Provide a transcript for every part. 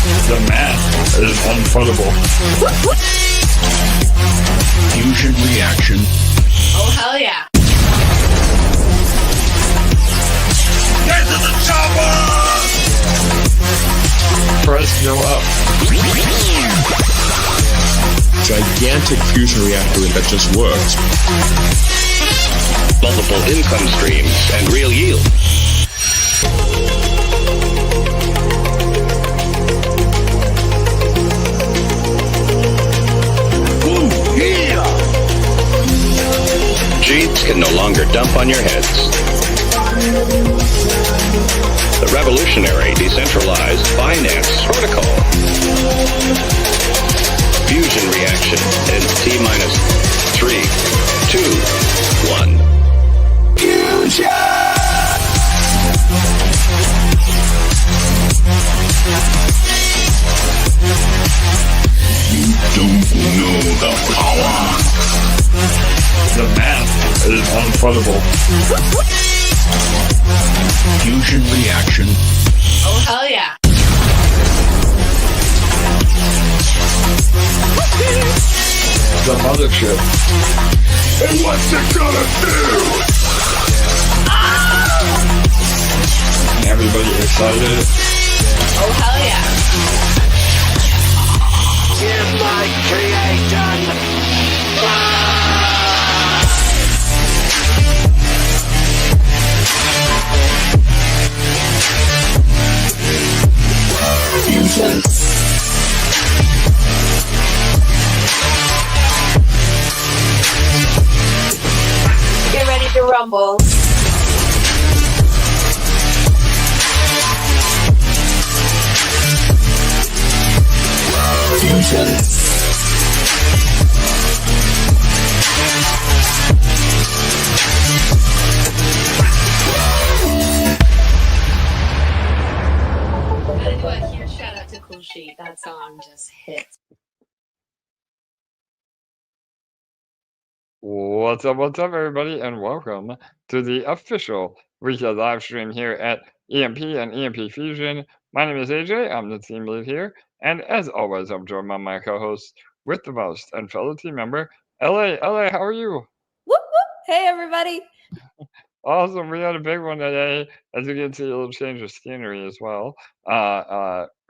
The math is unfootable. Fusion reaction. Oh, hell yeah. Get to the chopper! Price go up. Gigantic fusion reactor that just works. Multiple income streams and real yield. Cheats can no longer dump on your heads. The revolutionary decentralized finance protocol. Fusion reaction in T-minus 3, 2, 1. Fusion! You don't know the power. The math is unfootable. Fusion reaction. Oh, hell yeah. The mothership. And what's it gonna do? Everybody excited? Oh, hell yeah. Give my creation! Fusion. Get ready to rumble. Fusion. Gotta do a huge shout out to Cool Sheet. That song just hits. What's up, everybody, and welcome to the official weekly live stream here at EMP and EMP Fusion. My name is AJ, I'm the team lead here, and as always, I'm joined by my co-host with the most and fellow team member, LA. LA, how are you? Whoop whoop! Hey everybody! Awesome, we had a big one today. As you can see, a little change of scenery as well.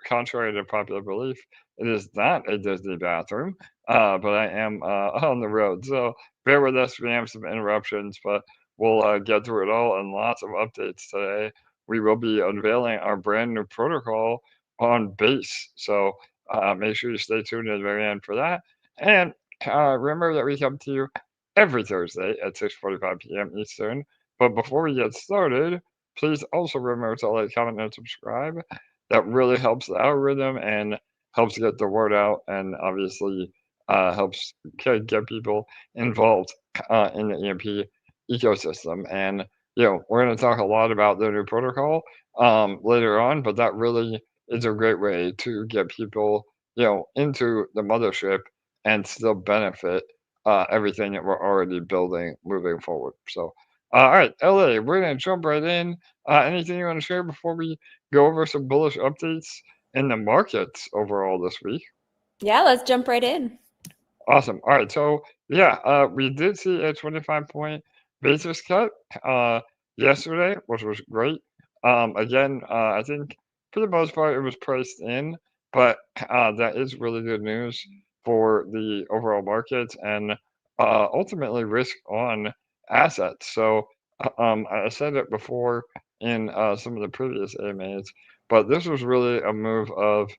Contrary to popular belief, it is not a Disney bathroom, but I am on the road, so bear with us. We have some interruptions, but we'll get through it all and lots of updates today. We will be unveiling our brand new protocol on Base, so make sure you stay tuned at the very end for that. And remember that we come to you every Thursday at 6:45 p.m. Eastern. But before we get started, please also remember to like, comment, and subscribe. That really helps the algorithm and helps get the word out, and obviously helps get people involved in the EMP ecosystem. And we're going to talk a lot about the new protocol later on, but that really is a great way to get people into the mothership and still benefit everything that we're already building moving forward. So all right, LA, we're going to jump right in. Anything you want to share before we go over some bullish updates in the markets overall this week? Yeah, let's jump right in. Awesome. All right, so yeah, we did see a 25-point basis cut yesterday, which was great. Again, I think for the most part it was priced in, but that is really good news for the overall markets and ultimately risk on assets. So I said it before in some of the previous AMAs, but this was really a move of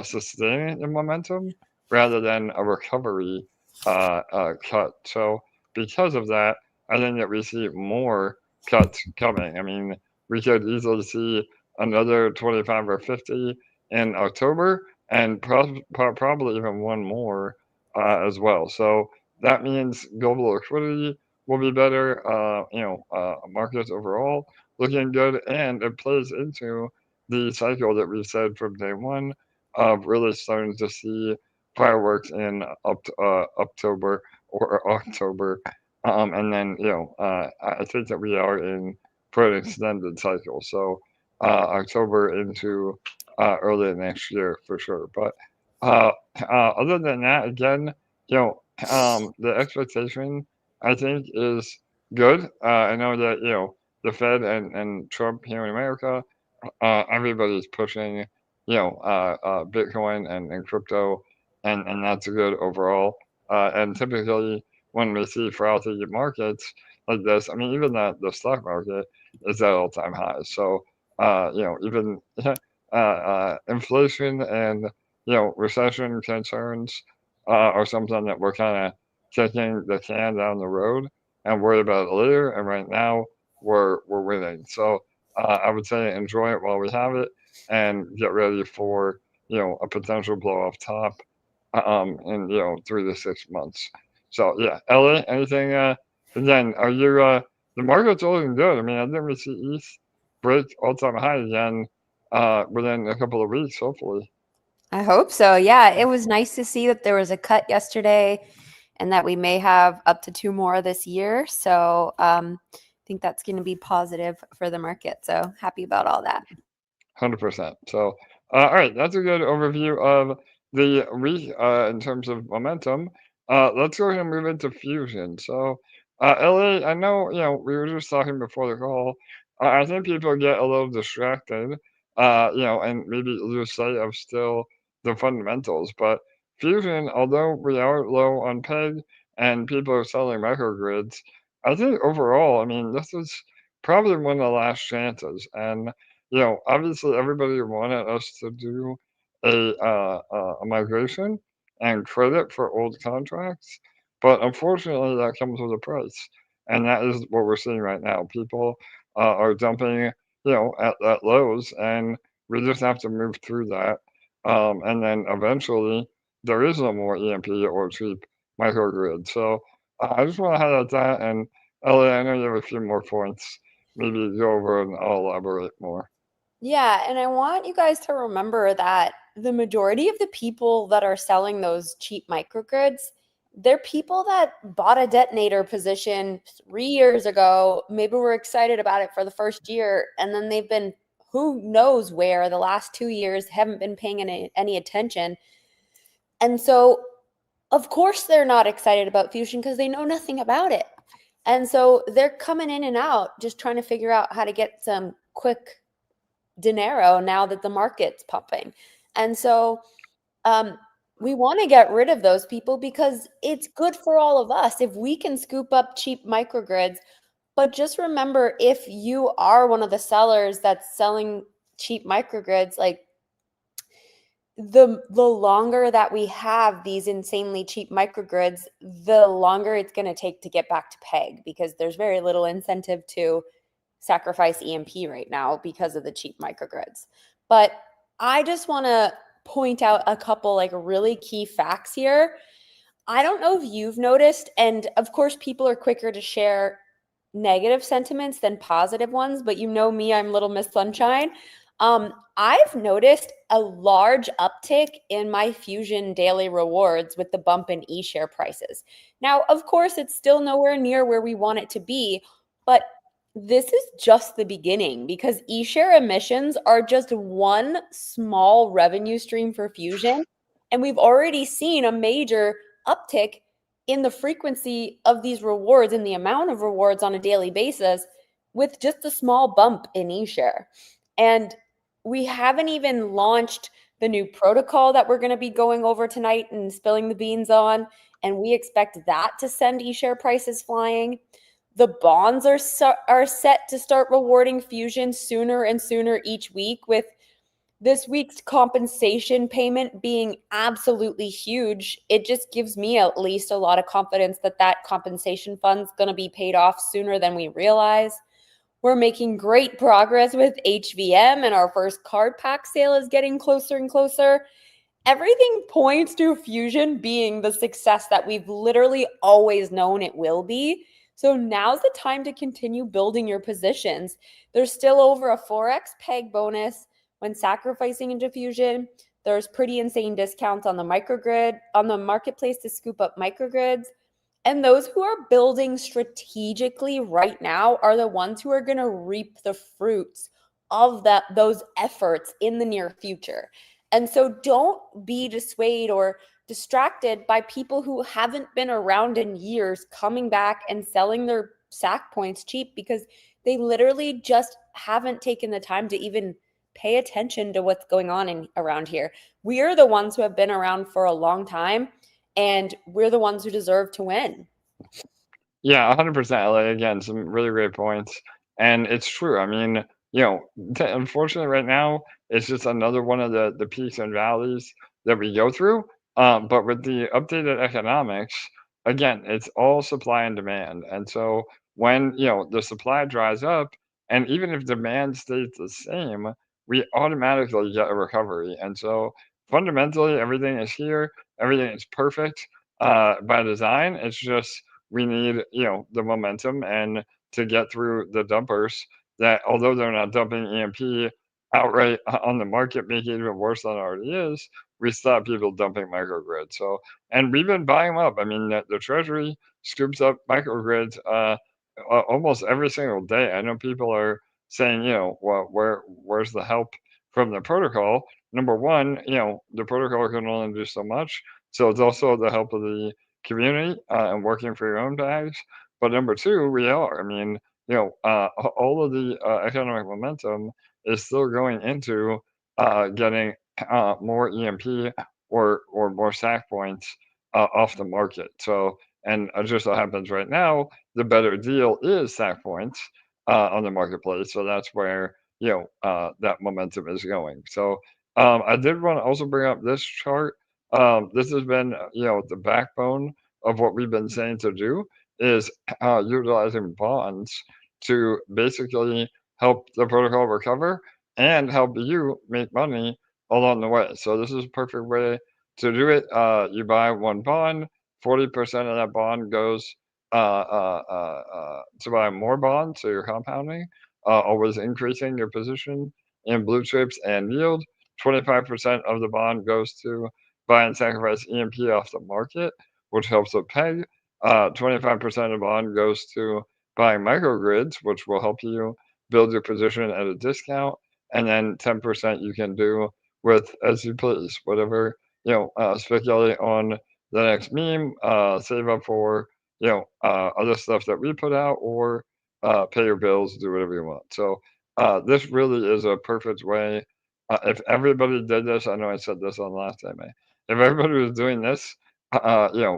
sustaining the momentum rather than a recovery cut. So because of that, I think that we see more cuts coming. I mean, we could easily see another 25 or 50 in October, and probably even one more as well. So that means global liquidity will be better, markets overall looking good, and it plays into the cycle that we've said from day one of really starting to see fireworks in October or October, and then I think that we are in for an extended cycle. So October into early next year for sure. But other than that, again, the expectation I think is good. I know that the Fed and Trump here in America, everybody's pushing Bitcoin and crypto, and that's good overall. And typically when we see frothy markets like this, I mean, even the stock market is at all-time highs. So even inflation and recession concerns are something that we're kind of kicking the can down the road and worry about it later. And right now we're winning. So I would say enjoy it while we have it and get ready for a potential blow off top in 3 to 6 months. So yeah, Ellie, anything? Again, are you? The market's looking good. I mean, I think we see ETH break all-time high again within a couple of weeks, hopefully. I hope so. Yeah, it was nice to see that there was a cut yesterday and that we may have up to 2 more this year. So I think that's going to be positive for the market. So happy about all that. 100%. So, all right, that's a good overview of the week in terms of momentum. Let's go ahead and move into Fusion. So, Ellie, I know, we were just talking before the call. I think people get a little distracted, and maybe lose sight of still the fundamentals. But Fusion, although we are low on peg and people are selling microgrids, I think overall, I mean, this is probably one of the last chances. And obviously everybody wanted us to do a migration and credit for old contracts, but unfortunately that comes with a price, and that is what we're seeing right now. People are dumping, at lows, and we just have to move through that, and then eventually there is no more EMP or cheap microgrid. So I just want to highlight that, and Ellie, I know you have a few more points. Maybe go over and I'll elaborate more. Yeah, and I want you guys to remember that the majority of the people that are selling those cheap microgrids, they're people that bought a detonator position 3 years ago. Maybe were excited about it for the first year, and then they've been who knows where the last 2 years, haven't been paying any attention. And so, of course, they're not excited about Fusion because they know nothing about it. And so they're coming in and out just trying to figure out how to get some quick dinero now that the market's pumping. And so we want to get rid of those people because it's good for all of us if we can scoop up cheap microgrids. But just remember, if you are one of the sellers that's selling cheap microgrids, like the longer that we have these insanely cheap microgrids, the longer it's going to take to get back to peg, because there's very little incentive to sacrifice EMP right now because of the cheap microgrids. But I just want to point out a couple like really key facts here. I don't know if you've noticed, and of course people are quicker to share negative sentiments than positive ones, but you know me, I'm Little Miss Sunshine. I've noticed a large uptick in my Fusion daily rewards with the bump in eShare prices. Now, of course, it's still nowhere near where we want it to be, but this is just the beginning, because eShare emissions are just one small revenue stream for Fusion. And we've already seen a major uptick in the frequency of these rewards and the amount of rewards on a daily basis with just a small bump in eShare. And we haven't even launched the new protocol that we're going to be going over tonight and spilling the beans on. And we expect that to send eShare prices flying. The bonds are set to start rewarding Fusion sooner and sooner each week, with this week's compensation payment being absolutely huge. It just gives me at least a lot of confidence that that compensation fund's going to be paid off sooner than we realize. We're making great progress with HVM, and our first card pack sale is getting closer and closer. Everything points to Fusion being the success that we've literally always known it will be. So now's the time to continue building your positions. There's still over a 4x peg bonus when sacrificing into Fusion. There's pretty insane discounts on the microgrid, on the marketplace to scoop up microgrids. And those who are building strategically right now are the ones who are going to reap the fruits of those efforts in the near future. And so don't be dissuaded or distracted by people who haven't been around in years coming back and selling their SAC points cheap, because they literally just haven't taken the time to even pay attention to what's going on around here. We are the ones who have been around for a long time, and we're the ones who deserve to win. Yeah, 100%. Like, again, some really great points. And it's true. I mean, unfortunately, right now, it's just another one of the peaks and valleys that we go through. But with the updated economics, again, it's all supply and demand. And so when, the supply dries up, and even if demand stays the same, we automatically get a recovery. And so fundamentally, everything is here, everything is perfect by design. It's just we need, the momentum and to get through the dumpers that, although they're not dumping EMP outright on the market, making it even worse than it already is, we still have people dumping microgrids. So, and we've been buying them up. I mean, the Treasury scoops up microgrids almost every single day. I know people are saying, well, where's the help from the protocol? Number one, the protocol can only do so much. So it's also the help of the community and working for your own bags. But number two, we are. I mean, all of the economic momentum is still going into getting more EMP or more SAC points off the market. So, and it just so happens right now, the better deal is SAC points on the marketplace. So that's where that momentum is going. So I did want to also bring up this chart. This has been, the backbone of what we've been saying to do is utilizing bonds to basically help the protocol recover and help you make money along the way. So this is a perfect way to do it. You buy one bond, 40% of that bond goes to buy more bonds, so you're compounding, always increasing your position in blue chips and yield. 25% of the bond goes to buy and sacrifice EMP off the market, which helps with PEG. 25% of bond goes to buying microgrids, which will help you build your position at a discount. And then 10% you can do with as you please, whatever, speculate on the next meme, save up for, other stuff that we put out, or pay your bills, do whatever you want. So this really is a perfect way. If everybody did this, I know I said this on last time, if everybody was doing this,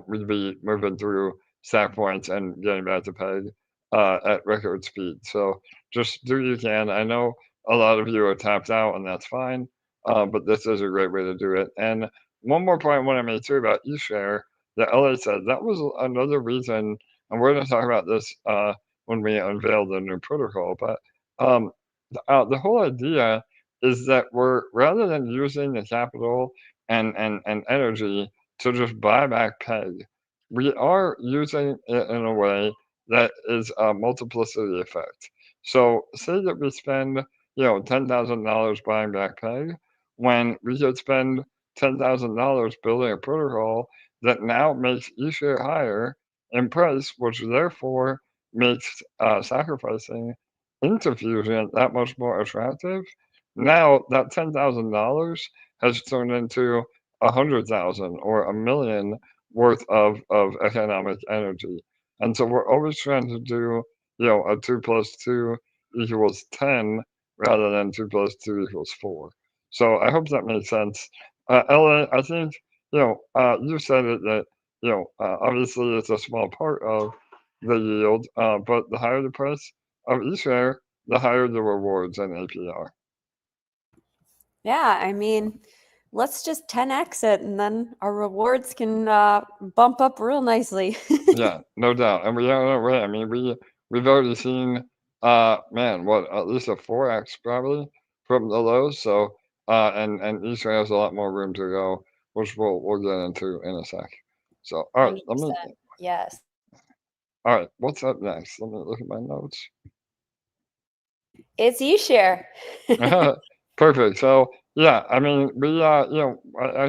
we'd be moving through stack points and getting back to peg at record speed. So just do what you can. I know a lot of you are tapped out, and that's fine. But this is a great way to do it. And one more point I want to make too about eShare that LA said, that was another reason, and we're going to talk about this when we unveil the new protocol. But the whole idea is that we're, rather than using the capital and energy to just buy back peg, we are using it in a way that is a multiplicity effect. So say that we spend, $10,000 buying back peg, when we could spend $10,000 building a protocol that now makes eShare higher in price, which therefore makes sacrificing into Fusion that much more attractive. Now that $10,000 has turned into 100,000 or 1,000,000 worth of economic energy. And so we're always trying to do, a 2 plus 2 equals 10 rather than 2 plus 2 equals 4. So I hope that makes sense. Ella, I think, you said it that, obviously it's a small part of the yield, but the higher the price of eShare, the higher the rewards and APR. Yeah, I mean, let's just 10x it, and then our rewards can bump up real nicely. Yeah, no doubt. And we are right. I mean, we've already seen, at least a 4x probably from the lows. So, and eShare has a lot more room to go, which we'll get into in a sec. So, all right, 100%. Yes. All right, what's up next? Let me look at my notes. It's eShare. Perfect. So yeah, I mean, we I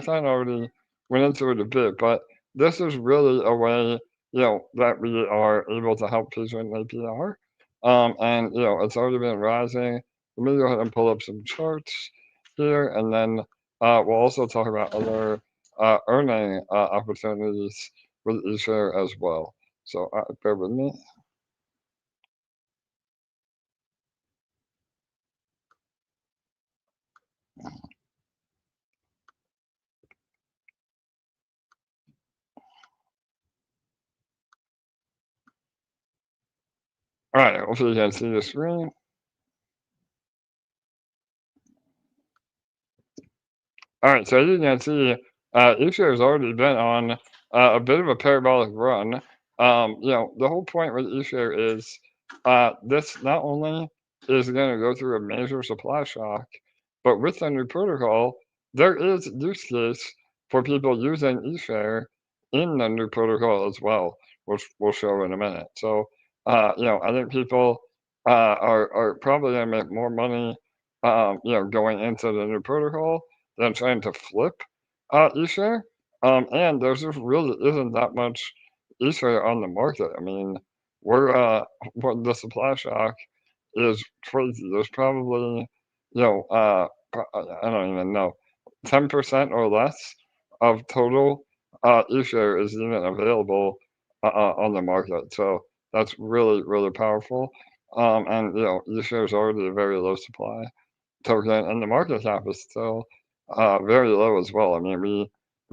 kind of already went into it a bit, but this is really a way, that we are able to help Fusion APR. And it's already been rising. let me go ahead and pull up some charts here, and then we'll also talk about other earning opportunities with eShare as well. So bear with me. All right, hopefully you can see the screen. All right, so as you can see, eShare has already been on a bit of a parabolic run. You know, the whole point with eShare is this not only is going to go through a major supply shock, but with the new protocol, there is use case for people using eShare in the new protocol as well, which we'll show in a minute. So, you know, I think people are probably going to make more money, you know, going into the new protocol than trying to flip eShare. And there just really isn't that much eShare on the market. I mean, we're what the supply shock is crazy. There's probably, you know, I don't even know, 10% or less of total eShare is even available on the market. So that's really, really powerful. And, you know, eShare is already a very low supply token, and the market cap is still very low as well. I mean, we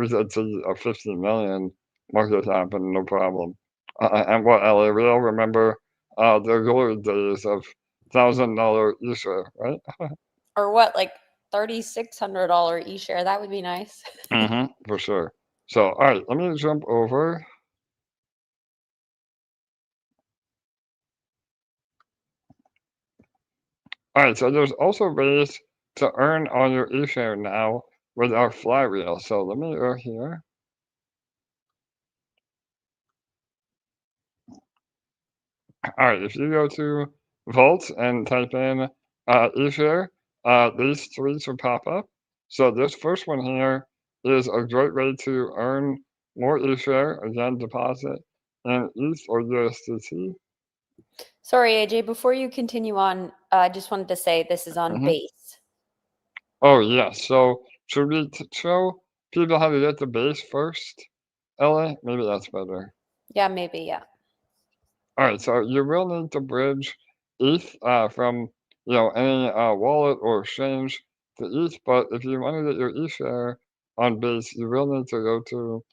did see a 50 million market cap and no problem. And what, LA, we all remember the glory days of $1,000 eShare, right? Or what, like $3,600 eShare? That would be nice. For sure. So, all right, let me jump over. All right, so there's also ways to earn on your eShare now with our flywheel. So let me go here. All right, if you go to Vault and type in eShare, these three should pop up. So this first one here is a great way to earn more eShare, again, deposit in ETH or USDT. Sorry, AJ, before you continue on, I just wanted to say this is on base. Oh, yes. So should we show people how to get the base first, LA? Maybe that's better. Yeah, maybe, yeah. All right, so you will need to bridge ETH from, you know, any wallet or exchange to ETH, but if you want to get your eShare on base, you will need to go to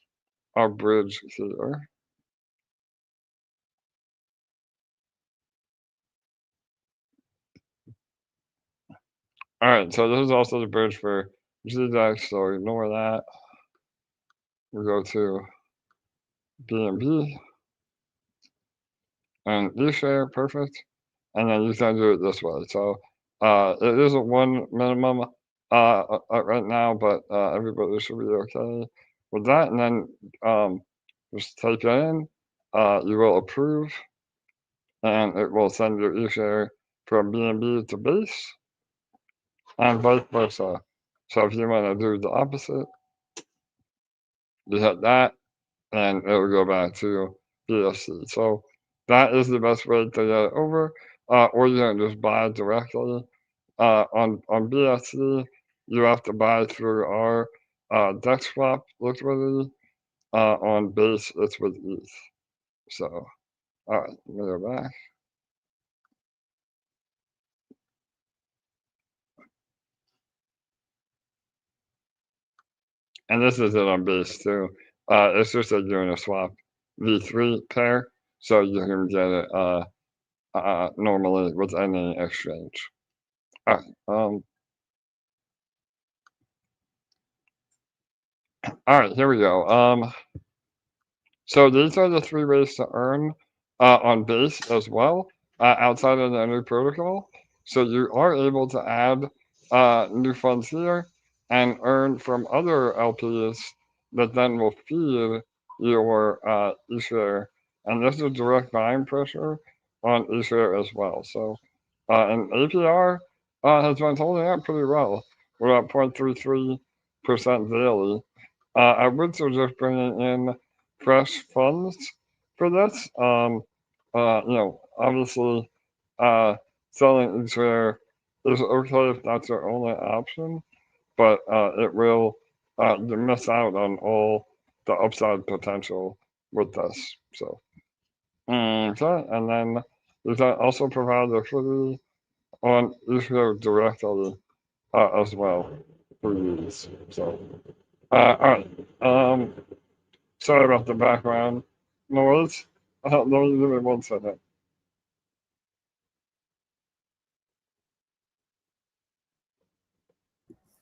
our bridge here. All right, so this is also the bridge for GDEX, so ignore that. We go to BNB and eShare, perfect. And then you can do it this way. So it is a 1 minimum right now, but everybody should be okay with that. And then just type it in, you will approve, and it will send your eShare from BNB to base, and vice versa. So if you want to do the opposite, you hit that, and it will go back to BSC. So that is the best way to get it over, or you can just buy directly. On BSC, you have to buy through our DEX swap liquidity. On base, it's with ETH. So, all right, let me go back. And this is it on base too. It's just a Uniswap V3 pair, so you can get it normally with any exchange. All right, all right, here we go. So these are the three ways to earn on base as well, outside of the new protocol. So you are able to add new funds here and earn from other LPs that then will feed your eShare. And this is direct buying pressure on eShare as well. So and APR has been holding up pretty well. We're at 0.33% daily. I would suggest bringing in fresh funds for this. You know, obviously, selling eShare is okay if that's your only option, but it will you miss out on all the upside potential with this. So okay, and then does that also provide liquidity on eSHARE directly as well for use? So all right. Sorry about the background noise. Let me give me 1 second.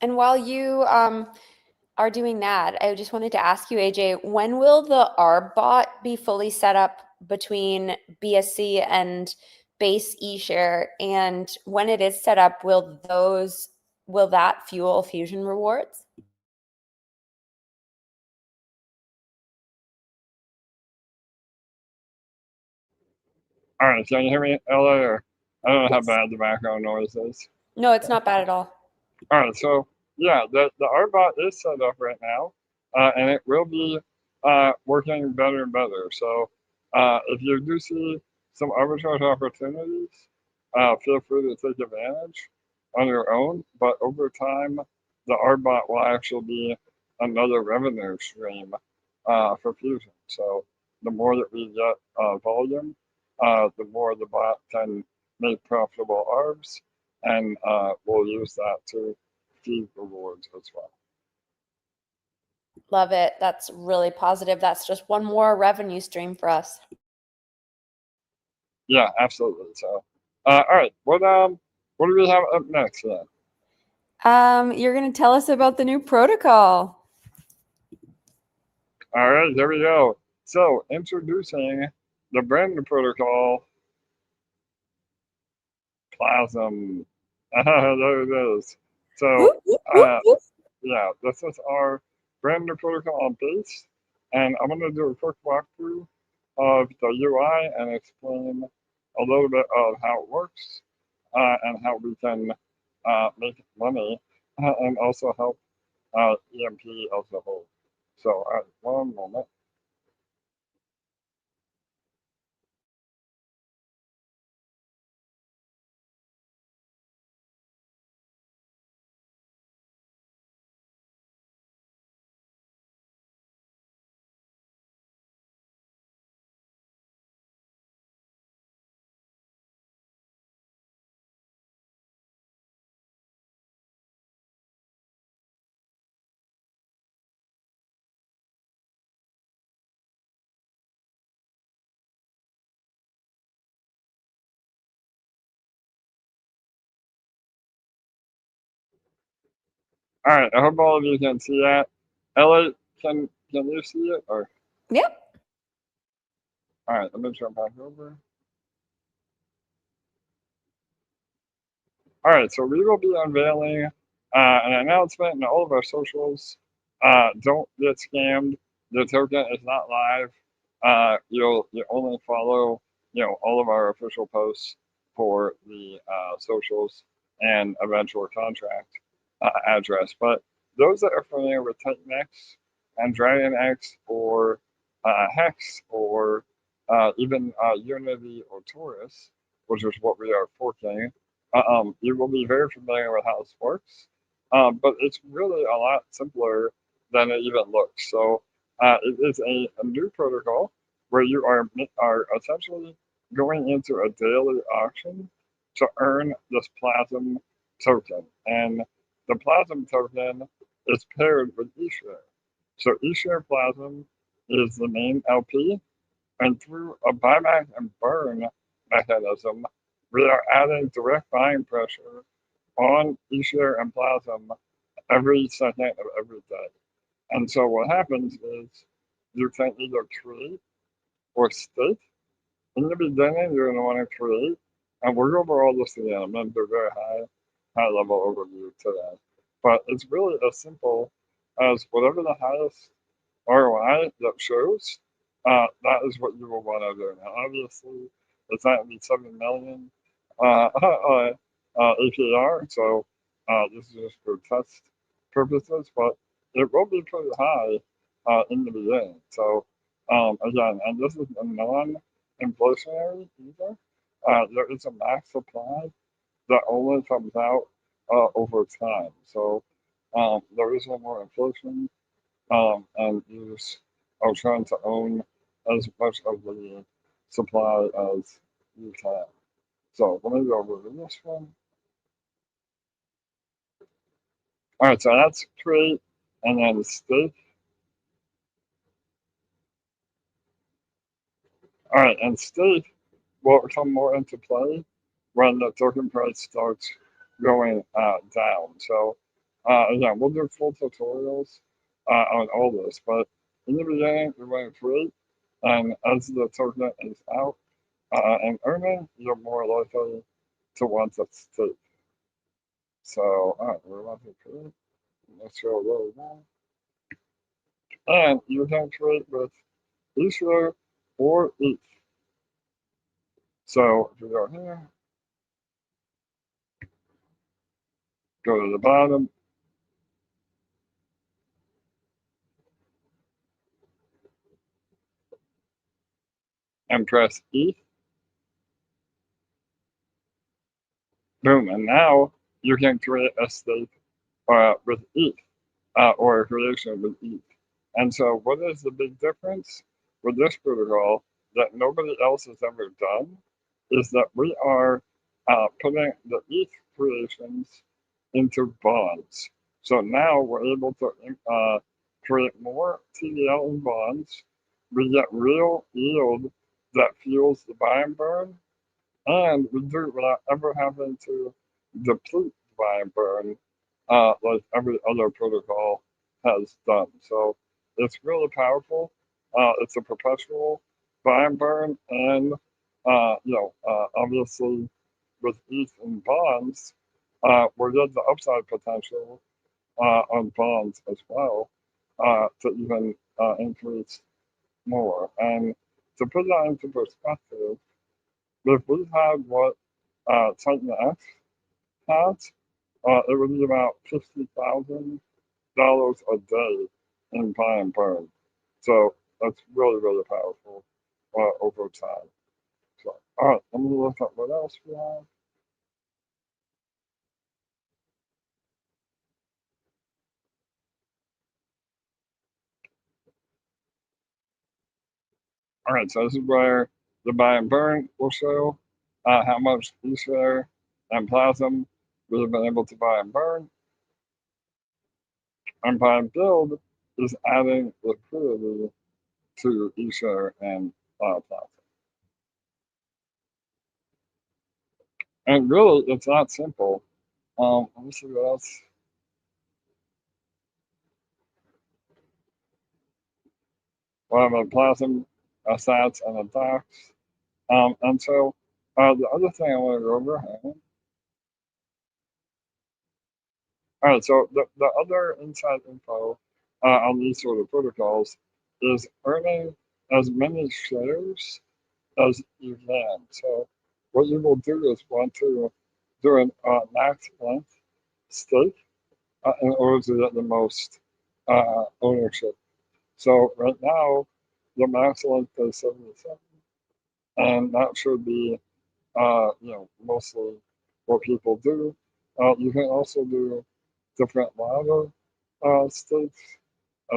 And while you are doing that, I just wanted to ask you, AJ, when will the Arb Bot be fully set up between BSC and base eShare? And when it is set up, will that fuel Fusion rewards? All right, can you hear me, Ella? Or I don't know how Yes. bad the background noise is. No, it's not bad at all. All right, so yeah, the Arb Bot is set up right now, and it will be working better and better. So if you do see some arbitrage opportunities, feel free to take advantage on your own. But over time, the Arb Bot will actually be another revenue stream for Fusion. So the more that we get volume, the more the bot can make profitable arbs, and we'll use that to feed rewards as well. Love it. That's really positive. That's just one more revenue stream for us. Yeah, absolutely. So, all right, what do we have up next then? You're going to tell us about the new protocol. All right, there we go. So, introducing the brand new protocol, Plazm. There it is. So, yeah, this is our brand new protocol on base, and I'm going to do a quick walkthrough of the UI and explain a little bit of how it works and how we can make money and also help EMP as a whole. So, all right, 1 moment. All right, I hope all of you can see that. Ellie, can you see it? Or Yep. all right, let me jump back over. All right, so we will be unveiling an announcement in all of our socials. Don't get scammed. The token is not live. You only follow all of our official posts for the socials and eventual contract address. But those that are familiar with TitanX and DragonX or Hex or even Unity or Taurus, which is what we are forking, you will be very familiar with how this works, but it's really a lot simpler than it even looks. So it is a new protocol where you are essentially going into a daily auction to earn this Plazm token. And the Plazm token is paired with eShare. So eShare Plazm is the main LP, and through a buyback and burn mechanism, we are adding direct buying pressure on eShare and Plazm every second of every day. And so what happens is you can either create or stake. In the beginning, you're going to want to create, and we'll go over all this again. I'm going to do a very high level overview today. But it's really as simple as whatever the highest ROI that shows, that is what you will want to do. Now, obviously, it's not going to be 7 million APR, so this is just for test purposes, but it will be pretty high in the beginning. So, again, and this is a non-inflationary either. There is a max supply that only comes out over time. So there is no more inflation, and you just are trying to own as much of the supply as you can. So let me go over to this one. All right, so that's create and then stake. All right, and stake will come more into play when the token price starts going down. So again, we'll do full tutorials on all this, but in the beginning, we're going to create, and as the token is out and earning, you're more likely to want to stake. So, all right, we're about to create. Let's go really down. And you can create with eSHARE or ETH. So if you go here, go to the bottom, and press ETH. Boom, and now you can create a stake with ETH or a creation with ETH. And so what is the big difference with this protocol that nobody else has ever done is that we are putting the ETH creations into bonds. So now we're able to create more TVL in bonds. We get real yield that fuels the buy and burn, and we do it without ever having to deplete the buy and burn like every other protocol has done. So it's really powerful. It's a perpetual buy and burn, and obviously with ETH and bonds, we're getting the upside potential on bonds as well to even increase more. And to put that into perspective, if we had what TitanX had, it would be about $50,000 a day in buy and burn. So that's really, really powerful over time. So, all right, let me look at what else we have. All right, so this is where the buy and burn will show how much eSHARE and Plazm we've been able to buy and burn. And buy and build is adding liquidity to eSHARE and Plazm. And really, it's that simple. Let me see what else. Well, I have a Plazm, a Sats, and a DAX. And so the other thing I want to go over, all right, so the other inside info on these sort of protocols is earning as many shares as you can. So what you will do is want to do an max length stake in order to get the most ownership. So right now, the max length is 77, and that should be mostly what people do. You can also do different ladder stakes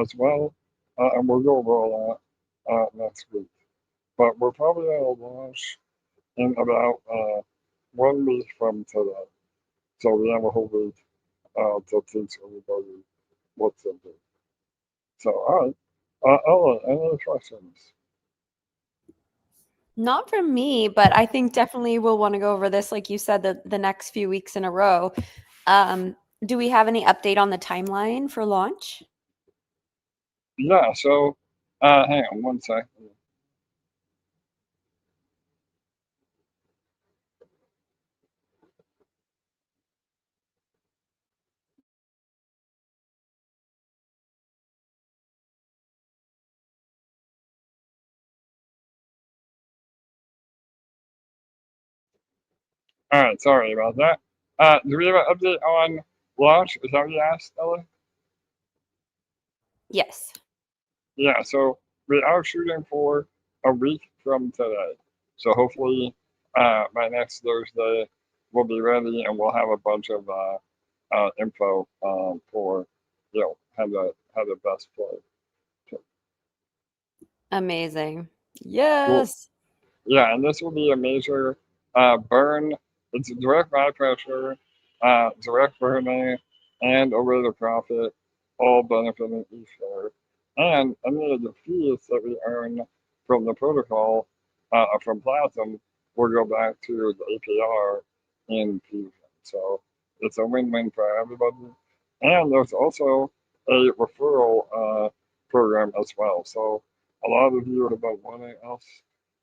as well, and we'll go over all that next week. But we're probably going to launch in about 1 week from today. So we have a whole week to teach everybody what to do. So, all right. Ellen, any other questions? Not from me, but I think definitely we'll want to go over this, like you said, the next few weeks in a row. Do we have any update on the timeline for launch? Yeah, so hang on 1 second. All right, sorry about that. Do we have an update on launch? Is that what you asked, Ella? Yes. Yeah, so we are shooting for a week from today. So hopefully by next Thursday, we'll be ready, and we'll have a bunch of info for how to best play. Amazing. Cool. Yes. Yeah, and this will be a major burn. It's direct buy pressure, direct burning, and a rate of profit, all benefiting eSHARE. And any of the fees that we earn from the protocol, from Plazm, will go back to the APR in Fusion. So it's a win-win for everybody. And there's also a referral program as well. So a lot of you have been wanting us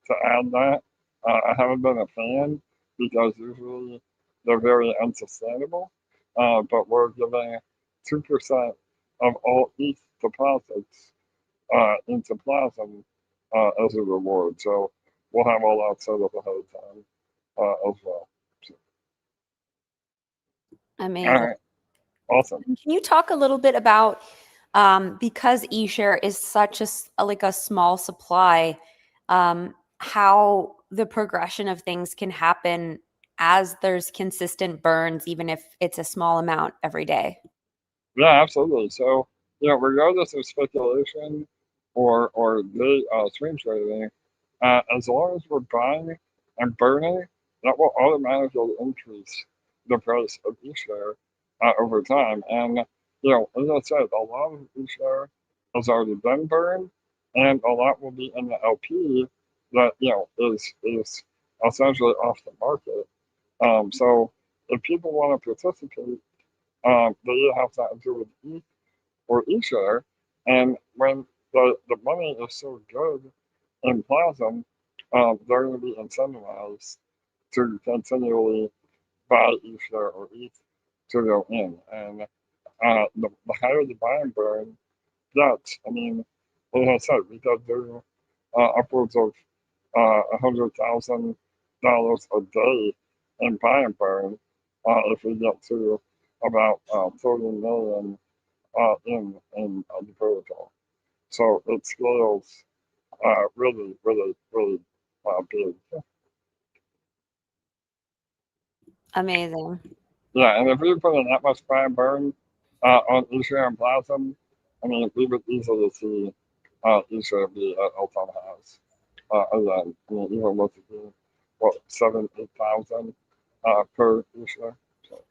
to add that. I haven't been a fan because usually they're very unsustainable, but we're giving 2% of all ETH deposits into Plazm as a reward. So we'll have all that set up ahead of time as well. So, Amazing. all right, awesome. Can you talk a little bit about, because eShare is such a small supply, how the progression of things can happen as there's consistent burns, even if it's a small amount every day? Yeah, absolutely. So, regardless of speculation or the swing trading, as long as we're buying and burning, that will automatically increase the price of eShare over time. And as I said, a lot of eShare has already been burned, and a lot will be in the LP that is essentially off the market. So if people want to participate, they have to do with ETH or eShare, and when the money is so good in Plazm, they're going to be incentivized to continually buy eShare or ETH to go in. And the higher the buy and burn gets, I mean, like I said, we could do upwards of $100,000 a day in buy and burn if we get to about 30 million in the protocol. So it scales really, really, really big. Amazing. Yeah, and if we put in that much buy and burn on eShare and Plazm, I mean, we would easily see eShare be at all-time highs. Again, I mean, even with it being, 7,000-8,000 per eShare. So,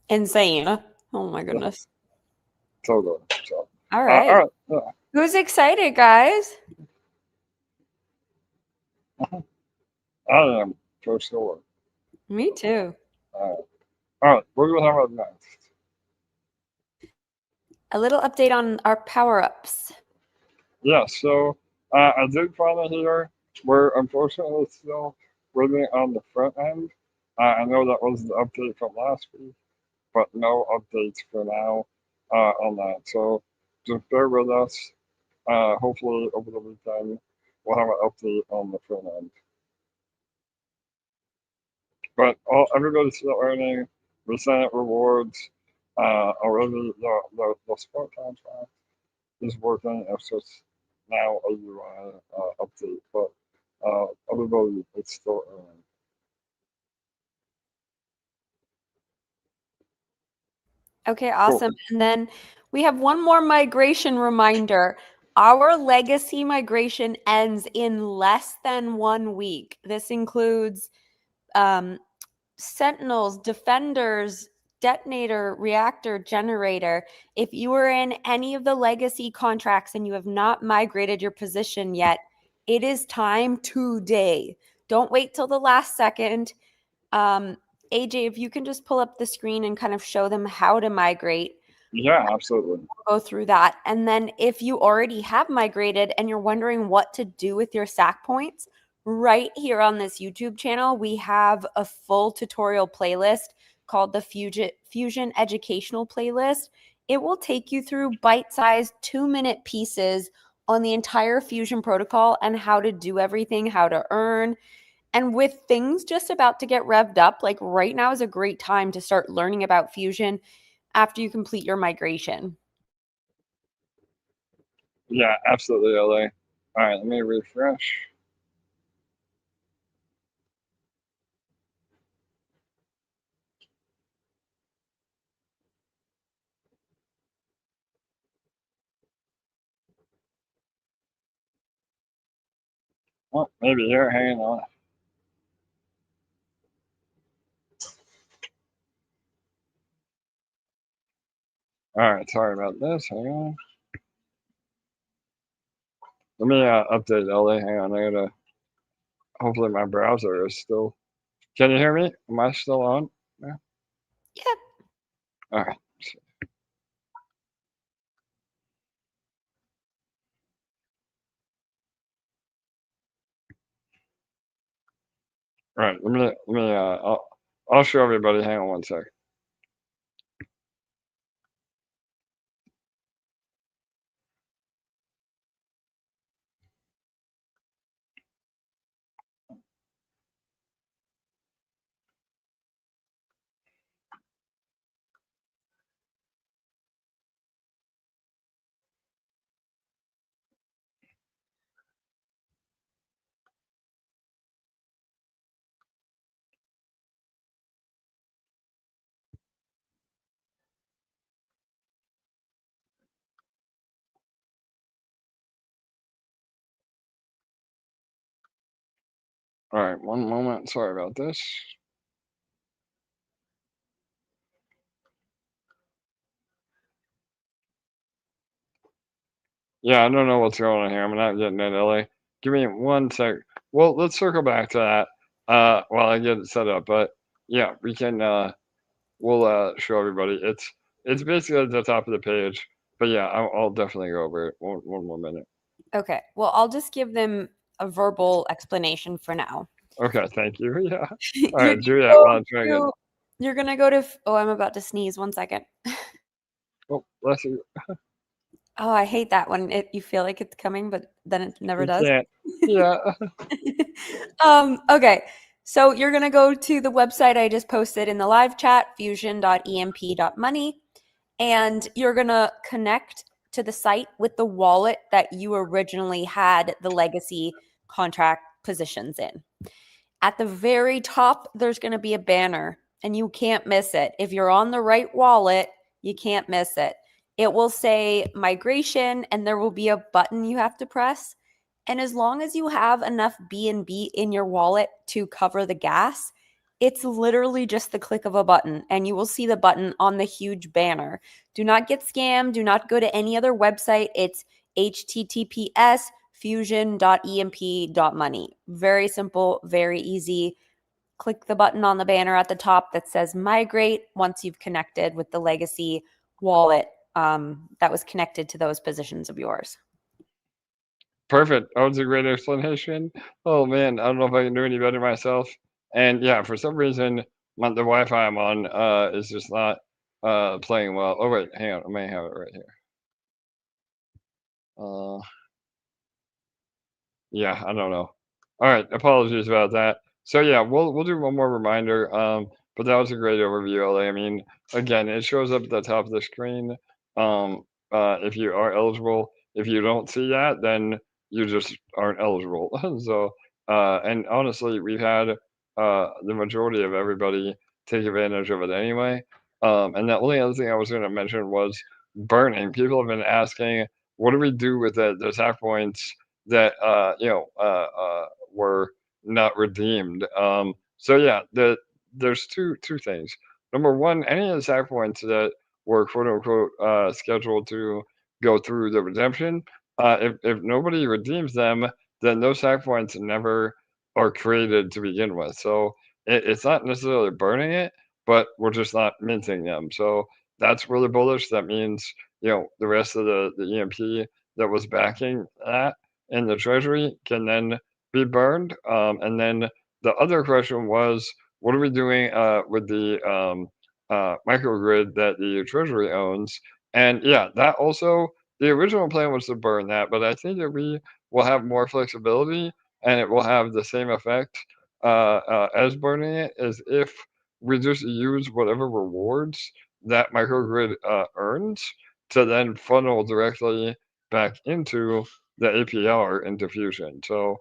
Insane. Oh my goodness. so good. So, All right. all right. Yeah. Who's excited, guys? I am, for sure. Me too. All right, what do we have up next? A little update on our power-ups. Yeah, so I did finally hear we're unfortunately still waiting on the front end. I know that was the update from last week, but no updates for now on that. So just bear with us. Hopefully over the weekend we'll have an update on the front end. But everybody's still earning. We sent rewards already. The smart contract is working. It's just now a UI update, but everybody is still earning. Okay, awesome. Cool. And then we have one more migration reminder. Our legacy migration ends in less than 1 week. This includes Sentinels, Defenders, Detonator, Reactor, Generator. If you are in any of the legacy contracts and you have not migrated your position yet, it is time today. Don't wait till the last second. AJ, if you can just pull up the screen and kind of show them how to migrate. Yeah, absolutely. We'll go through that. And then if you already have migrated and you're wondering what to do with your SAC points, right here on this YouTube channel, we have a full tutorial playlist called the Fusion Educational Playlist. It will take you through bite-sized 2-minute pieces on the entire Fusion protocol and how to do everything, how to earn. And with things just about to get revved up, like right now is a great time to start learning about Fusion after you complete your migration. Yeah, absolutely, LA. All right, let me refresh. Oh, maybe here. Hang on. All right, sorry about this. Hang on. Let me update LA. Hang on. I gotta. Hopefully my browser is still. Can you hear me? Am I still on? Yeah. Yep. All right. All right. Let me. I'll show everybody. Hang on one sec. All right. One moment. Sorry about this. Yeah, I don't know what's going on here. I'm not getting it, LA. Give me one sec. Well, let's circle back to that while I get it set up. But yeah, we can. We'll show everybody. It's basically at the top of the page. But yeah, I'll definitely go over it. One more minute. Okay. Well, I'll just give them a verbal explanation for now. Okay, thank you. Yeah. All You're right, do gonna that while I'm trying to. go to- You're gonna go to. Oh, I'm about to sneeze. 1 second. Oh, bless you. Oh, I hate that one. You feel like it's coming, but then it never You does. can't. Yeah. Okay. So you're gonna go to the website I just posted in the live chat, fusion.emp.money, and you're gonna connect to the site with the wallet that you originally had the legacy contract positions in. At the very top, there's gonna be a banner, and you can't miss it. If you're on the right wallet, you can't miss it. It will say migration, and there will be a button you have to press. And as long as you have enough BNB in your wallet to cover the gas, it's literally just the click of a button, and you will see the button on the huge banner. Do not get scammed. Do not go to any other website. It's https fusion.emp.money. Very simple, very easy. Click the button on the banner at the top that says migrate once you've connected with the legacy wallet that was connected to those positions of yours. Perfect. That was a great explanation. Oh man, I don't know if I can do any better myself. And yeah, for some reason, the Wi-Fi I'm on is just not playing well. Oh wait, hang on, I may have it right here. Yeah, I don't know. All right, apologies about that. So yeah, we'll do one more reminder. But that was a great overview, LA. I mean, again, it shows up at the top of the screen. If you are eligible. If you don't see that, then you just aren't eligible. So, and honestly, we've had the majority of everybody take advantage of it anyway. And the only other thing I was going to mention was burning. People have been asking, what do we do with the attack points that were not redeemed? So yeah, there's two things. Number one, any of the attack points that were quote unquote scheduled to go through the redemption, if nobody redeems them, then those attack points never are created to begin with. So it's not necessarily burning it, but we're just not minting them. So that's really bullish. That means the rest of the EMP that was backing that in the Treasury can then be burned. And then the other question was, what are we doing with the microgrid that the Treasury owns? And yeah, that also, the original plan was to burn that, but I think that we will have more flexibility and it will have the same effect as burning it, as if we just use whatever rewards that microgrid earns to then funnel directly back into the APR into Fusion. So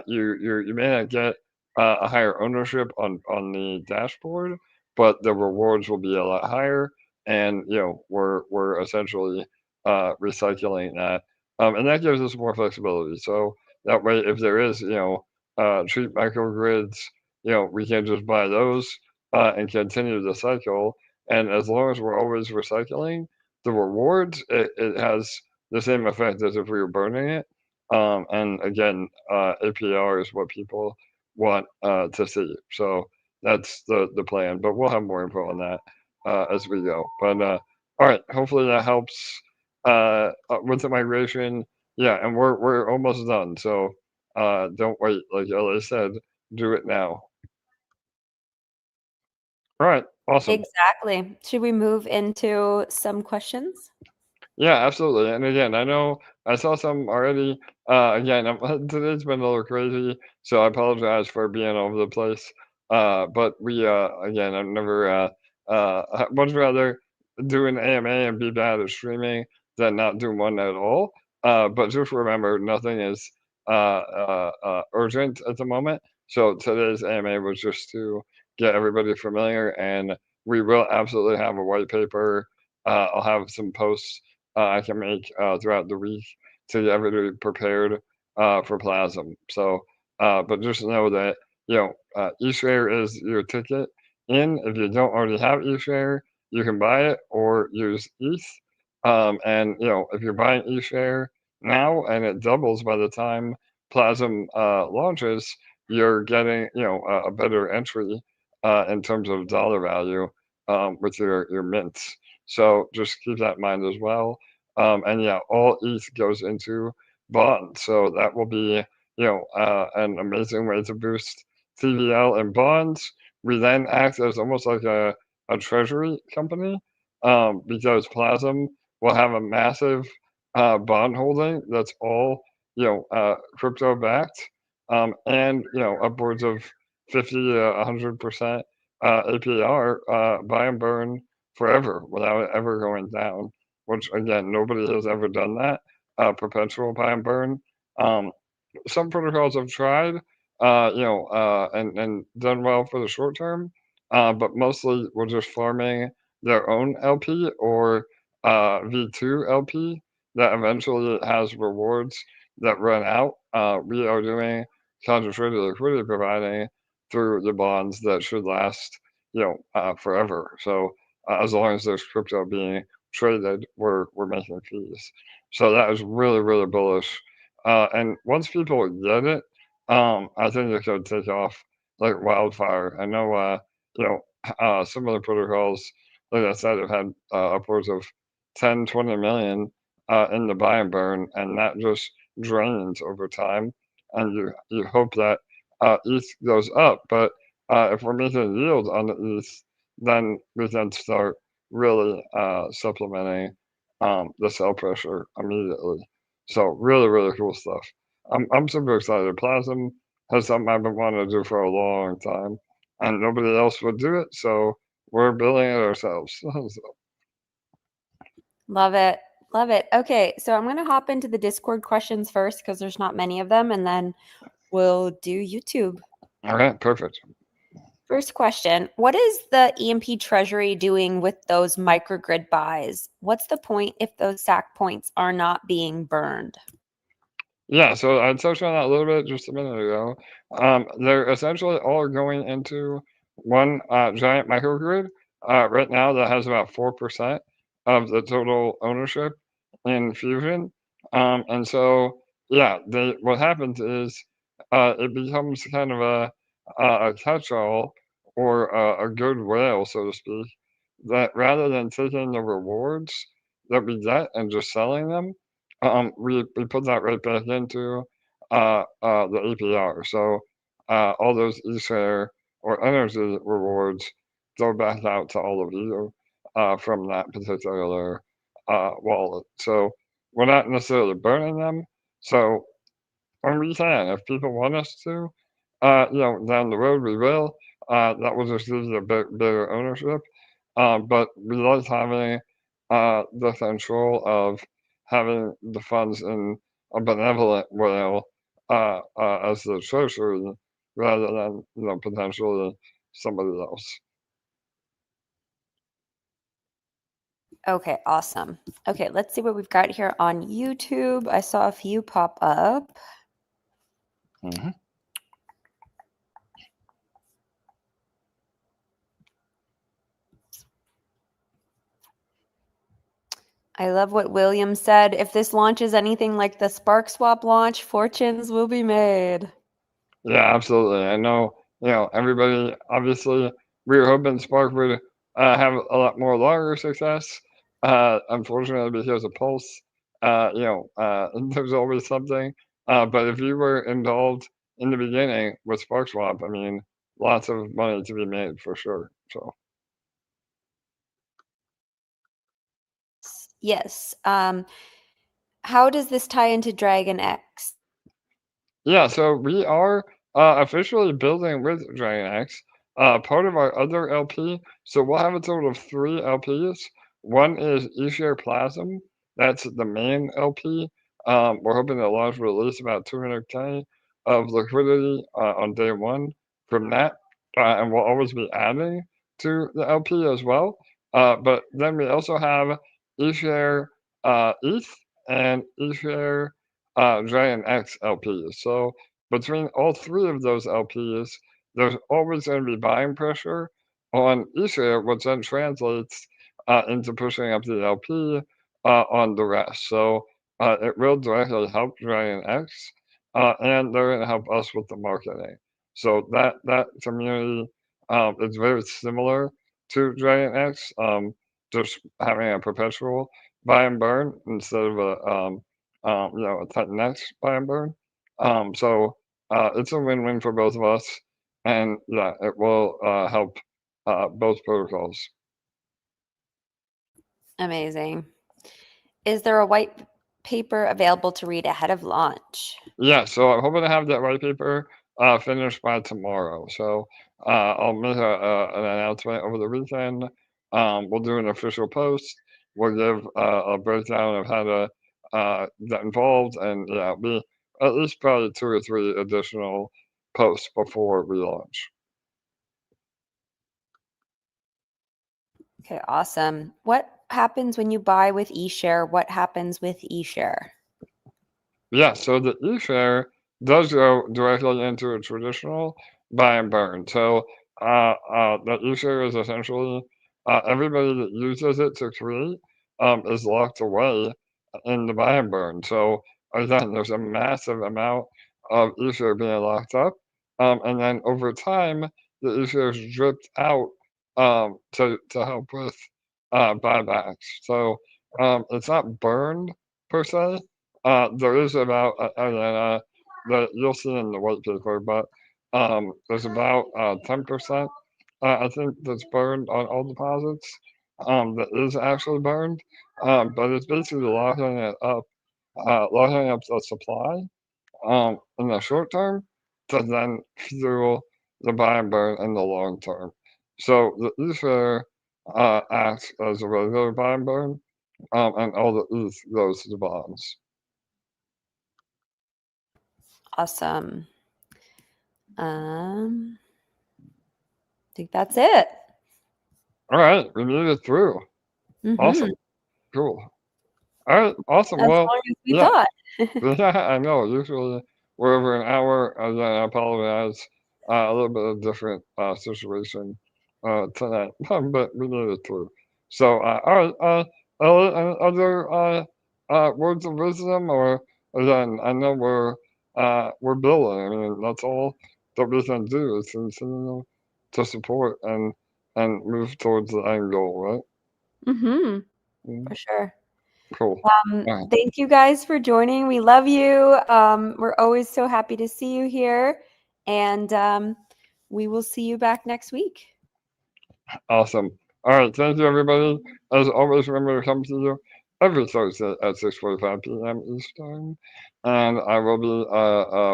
you may not get a higher ownership on the dashboard, but the rewards will be a lot higher, and we're essentially recycling that, and that gives us more flexibility. So That way, if there is, cheap microgrids, we can just buy those and continue the cycle. And as long as we're always recycling the rewards, it has the same effect as if we were burning it. And again, APR is what people want to see. So that's the plan. But we'll have more info on that as we go. But all right, hopefully that helps with the migration. Yeah, and we're almost done. So don't wait. Like LA said, do it now. All right, awesome. Exactly. Should we move into some questions? Yeah, absolutely. And again, I know I saw some already. Again, today's been a little crazy, so I apologize for being all over the place. But we, again, I've never, much rather do an AMA and be bad at streaming than not do one at all. But just remember, nothing is urgent at the moment. So today's AMA was just to get everybody familiar, and we will absolutely have a white paper. I'll have some posts I can make throughout the week to get everybody prepared for Plazm. So, but just know that eSHARE is your ticket in. If you don't already have eSHARE, you can buy it or use ETH. And if you're buying eSHARE now and it doubles by the time Plazm launches, you're getting a better entry in terms of dollar value with your mints. So just keep that in mind as well. And yeah, all ETH goes into bonds. So that will be, an amazing way to boost TVL and bonds. We then act as almost like a treasury company because Plasm will have a massive bond holding that's all, crypto backed and, upwards of 50 to 100% APR buy and burn forever without it ever going down, which again, nobody has ever done that, perpetual buy and burn. Some protocols have tried, and done well for the short term, but mostly we're just farming their own LP or V2 LP that eventually has rewards that run out. We are doing concentrated liquidity providing through the bonds that should last, forever. So as long as there's crypto being traded, we're making fees. So that is really, really bullish. And once people get it, I think it could take off like wildfire. I know, some of the protocols, like I said, have had upwards of 10, 20 million in the buy and burn, and that just drains over time. And you hope that ETH goes up, but if we're making yield on the ETH, then we can start really supplementing the sell pressure immediately. So really, really cool stuff. I'm super excited. Plasm has something I've been wanting to do for a long time, and nobody else would do it, so we're building it ourselves. So, Love it. Love it. Okay, so I'm going to hop into the Discord questions first because there's not many of them, and then we'll do YouTube. all right, perfect. First question, what is the EMP Treasury doing with those microgrid buys? What's the point if those SAC points are not being burned? Yeah, so I touched on that a little bit just a minute ago. They're essentially all going into one giant microgrid right now that has about 4% of the total ownership in Fusion. And so, yeah, what happens is it becomes kind of a catch-all or a good whale, so to speak, that rather than taking the rewards that we get and just selling them, we put that right back into the APR. So all those eShare or energy rewards go back out to all of you from that particular wallet. So we're not necessarily burning them. So when we can, if people want us to, down the road we will. That will just give you a bit bigger ownership. But we like having the control of having the funds in a benevolent way as the treasury rather than potentially somebody else. Okay, awesome. Okay, let's see what we've got here on YouTube. I saw a few pop up. Mhm. I love what William said. If this launches anything like the Spark Swap launch, fortunes will be made. Yeah, absolutely. I know, everybody, obviously, we were hoping Spark would have a lot more longer success. Unfortunately, because of Pulse, there's always something. But if you were involved in the beginning with Spark Swap, I mean, lots of money to be made for sure. So, Yes. How does this tie into DragonX? yeah, so we are officially building with DragonX, part of our other LP. So we'll have a total of 3 LPs. One is eShare Plazm. That's the main LP. We're hoping to launch release about 200K of liquidity on day 1 from that. And we'll always be adding to the LP as well. But then we also have eShare ETH and eShare DragonX LPs. So between all 3 of those LPs, there's always going to be buying pressure on eShare, which then translates into pushing up the LP on the rest. So it will directly help DragonX, and they're going to help us with the marketing. So that community is very similar to DragonX, just having a perpetual buy and burn instead of a Titanx buy and burn. So it's a win-win for both of us, and yeah, it will help both protocols. Amazing. Is there a white paper available to read ahead of launch? Yeah, so I'm hoping to have that white paper finished by tomorrow. So I'll make an announcement over the weekend. We'll do an official post. We'll give a breakdown of how to get involved, and yeah, it'll be at least probably 2 or 3 additional posts before we launch. Okay, awesome. What happens when you buy with eShare? What happens with eShare? Yeah, so the eShare does go directly into a traditional buy and burn. So the eShare is essentially everybody that uses it to create is locked away in the buy and burn. So again, there's a massive amount of eShare being locked up, and then over time, the eShare is dripped out to help with buybacks. So it's not burned per se. There is about, that you'll see in the white paper, but there's about 10%, I think, that's burned on all deposits that is actually burned. But it's basically locking up the supply in the short term to then fuel the buy and burn in the long term. So the eShare acts as a regular buy and burn, and all the ETH goes to the bonds. Awesome. I think that's it. All right, we made it through. Awesome. Cool. All right, awesome. As Well, long as we yeah, thought. yeah, I know. Usually we're over an hour. Again, I apologize. A little bit of different situation tonight, but we made it through. So, all right, Elliot, any other words of wisdom, or again, I know we're building. I mean, that's all that we can do is continue to support and move towards the end goal, right? For sure. Cool. All right. Thank you guys for joining. We love you. We're always so happy to see you here. And we will see you back next week. Awesome. All right. Thank you, everybody. As always, remember to come to you every Thursday at 6:45 p.m. Eastern. And I will be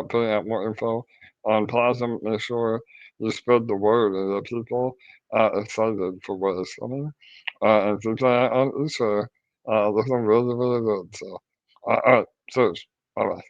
putting out more info on Plazm. Make sure you spread the word and get people excited for what is coming. And keep an eye on eShare. Looking really, really good. So, all right. Cheers. Bye-bye.